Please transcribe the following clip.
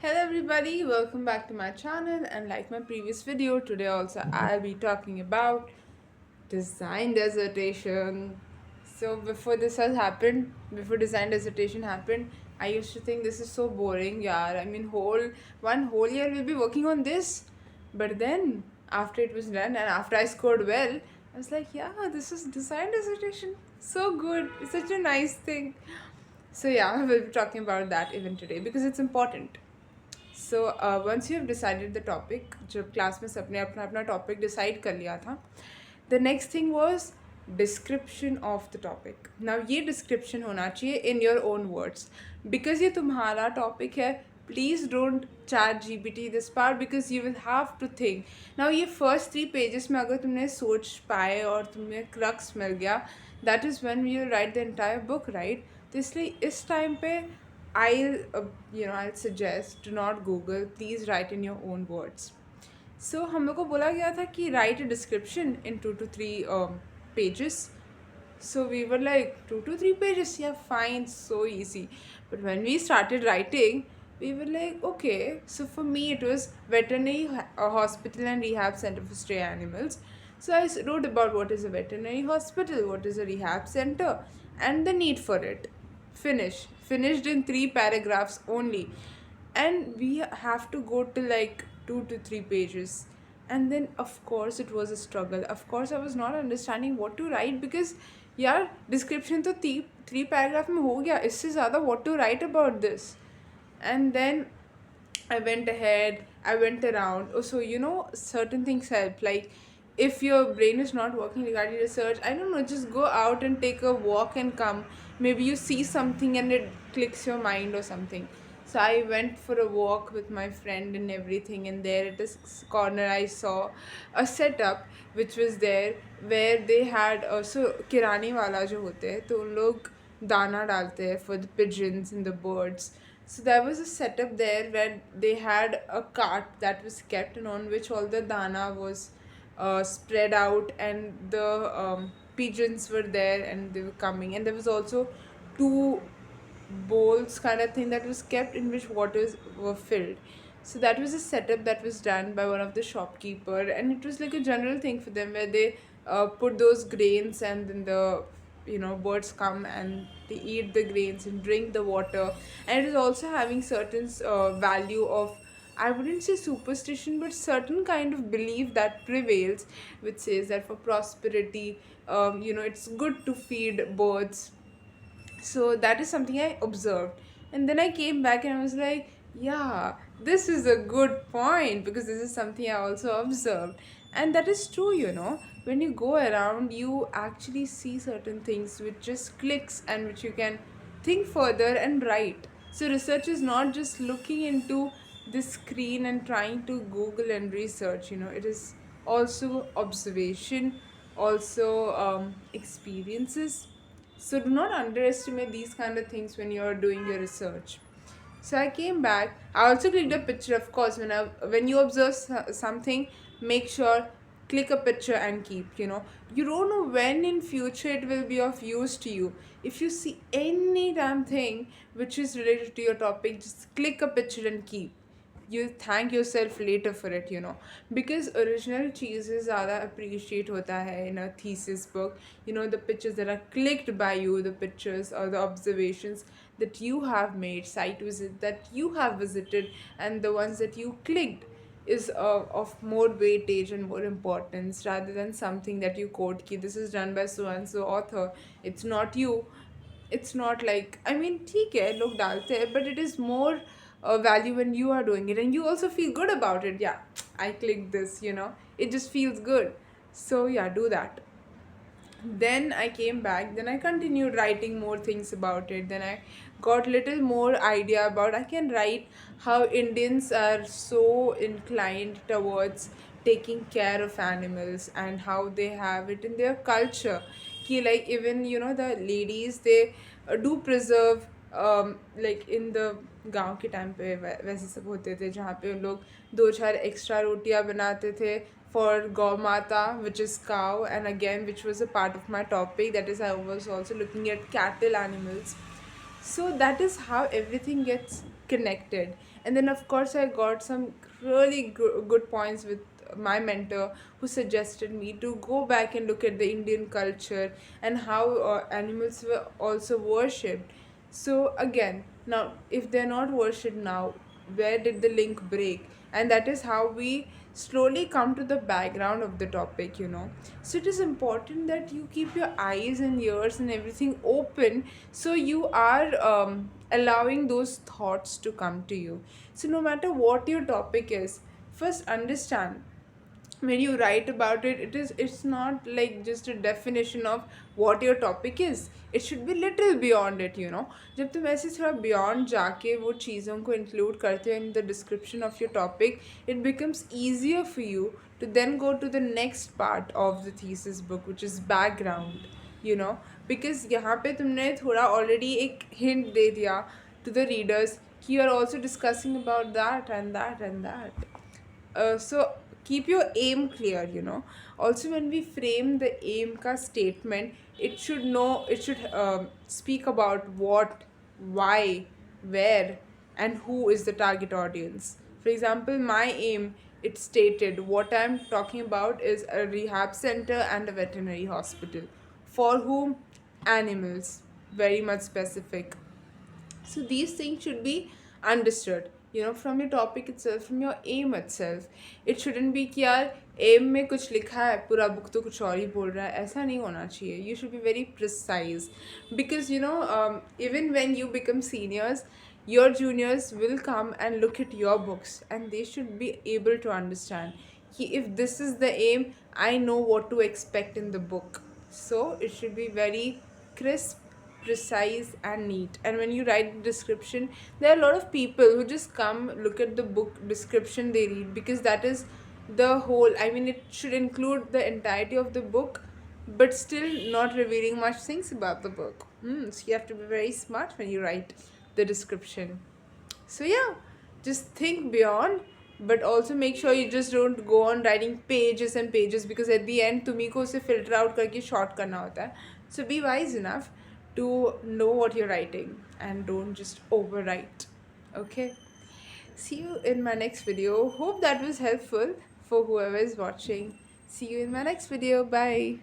Hello everybody, welcome back to my channel, and like my previous video, today also I'll be talking about design dissertation. So before design dissertation happened, I used to think this is so boring, yeah. I mean, one whole year we'll be working on this. But then after it was done and after I scored well, I was like, yeah, this is design dissertation. So good. It's such a nice thing. So yeah, we'll be talking about that even today because it's important. So once you have decided the topic, जब class में सबने अपना अपना topic decide कर लिया था, the next thing was description of the topic. Now ये description होना चाहिए in your own words, because ये तुम्हारा topic है. Please don't chat GPT this part because you will have to think. Now ये first 3 pages में अगर तुमने सोच पाए और तुम्हें crux मिल गया, that is when you write the entire book, right? तो इसलिए इस टाइम पे I'll suggest do not Google. Please write in your own words. So हम लोग को बोला गया था कि write a description in 2 to 3 pages. So we were like 2 to 3 pages, yeah, fine, so easy. But when we started writing, we were like, okay. So for me, it was veterinary hospital and rehab center for stray animals. So wrote about what is a veterinary hospital, what is a rehab center, and the need for it. Finished in 3 paragraphs only, and we have to go to like 2 to 3 pages. And then of course it was a struggle. Of course I was not understanding what to write because यार description तो 3 paragraph में हो गया, इससे ज़्यादा what to write about this. And then I went ahead, I went around. Oh, so certain things help. Like if your brain is not working regarding research, I don't know, just go out and take a walk and come. Maybe you see something and it clicks your mind or something. So I went for a walk with my friend and everything, and there at this corner I saw a setup which was there where they had so किराने वाला जो होते हैं तो उन लोग दाना डालते हैं for the pigeons and the birds. So there was a setup there where they had a cart that was kept and on which all the dana was spread out, and the pigeons were there and they were coming, and there was also two bowls kind of thing that was kept in which waters were filled. So that was a setup that was done by one of the shopkeeper, and it was like a general thing for them where they put those grains, and then the birds come and they eat the grains and drink the water. And it is also having certain value of, I wouldn't say superstition, but certain kind of belief that prevails, which says that for prosperity, it's good to feed birds. So that is something I observed. And then I came back and I was like, yeah, this is a good point because this is something I also observed. And that is true. When you go around, you actually see certain things which just clicks and which you can think further and write. So research is not just looking into the screen and trying to Google and research. It is also observation, also experiences. So do not underestimate these kind of things when you're doing your research. So I came back. I also clicked a picture, of course. When you observe something, make sure click a picture and keep. You don't know when in future it will be of use to you. If you see any damn thing which is related to your topic, just click a picture and keep. You thank yourself later for it. Because original चीज़ें ज़्यादा appreciate होता है in a thesis book. The pictures that are clicked by you, the pictures or the observations that you have made, site visit that you have visited, and the ones that you clicked is of more weightage and more importance rather than something that you quote ki this is done by so and so author. It's not you. It's not like, I mean, ठीक है लोग डालते हैं, but it is more value when you are doing it and you also feel good about it. Yeah, I clicked this. It just feels good. So yeah, do that. Then I came back, then I continued writing more things about it. Then I got little more idea about, I can write how Indians are so inclined towards taking care of animals and how they have it in their culture. Ki like even the ladies, they do preserve like in the गांव के time पे वैसे सब होते थे जहाँ पे उन लोग 2 4 एक्स्ट्रा रोटियाँ बनाते थे for Gaumata, which is cow, and again, which was a part of my topic. That is, I was also looking at cattle animals. So that is how everything gets connected. And then of course I got some really good points with my mentor, who suggested me to go back and look at the Indian culture and how animals were also worshipped. So again, now if they're not worshipped now, where did the link break? And that is how we slowly come to the background of the topic, so it is important that you keep your eyes and ears and everything open, so you are allowing those thoughts to come to you. So no matter what your topic is, first understand, when you write about it, it's not like just a definition of what your topic is. It should be little beyond it. जब तुम ऐसे थोड़ा beyond जाके वो चीज़ों को include करते हो in the description of your topic, it becomes easier for you to then go to the next part of the thesis book, which is background. Because यहाँ पे तुमने थोड़ा already एक hint दे दिया to the readers कि you are also discussing about that and that and that. So keep your aim clear. Also, when we frame the aim ka statement, it should speak about what, why, where, and who is the target audience. For example, my aim, it stated what I'm talking about is a rehab center and a veterinary hospital. For whom? Animals. Very much specific. So these things should be understood, from your topic itself, from your aim itself. It shouldn't be कि यार aim में कुछ लिखा है, पूरा book तो कुछ और ही बोल रहा है. ऐसा नहीं होना चाहिए. You should be very precise, because even when you become seniors, your juniors will come and look at your books, and they should be able to understand कि if this is the aim, I know what to expect in the book. So it should be very crisp, precise, and neat. And when you write the description, there are a lot of people who just come look at the book description they read, because that is the whole. I mean, it should include the entirety of the book, but still not revealing much things about the book. So you have to be very smart when you write the description. So yeah, just think beyond, but also make sure you just don't go on writing pages and pages, because at the end तुम्ही को उसे filter out करके short करना होता है. So be wise enough to know what you're writing and don't just overwrite. Okay, see you in my next video. Hope that was helpful for whoever is watching. See you in my next video. Bye.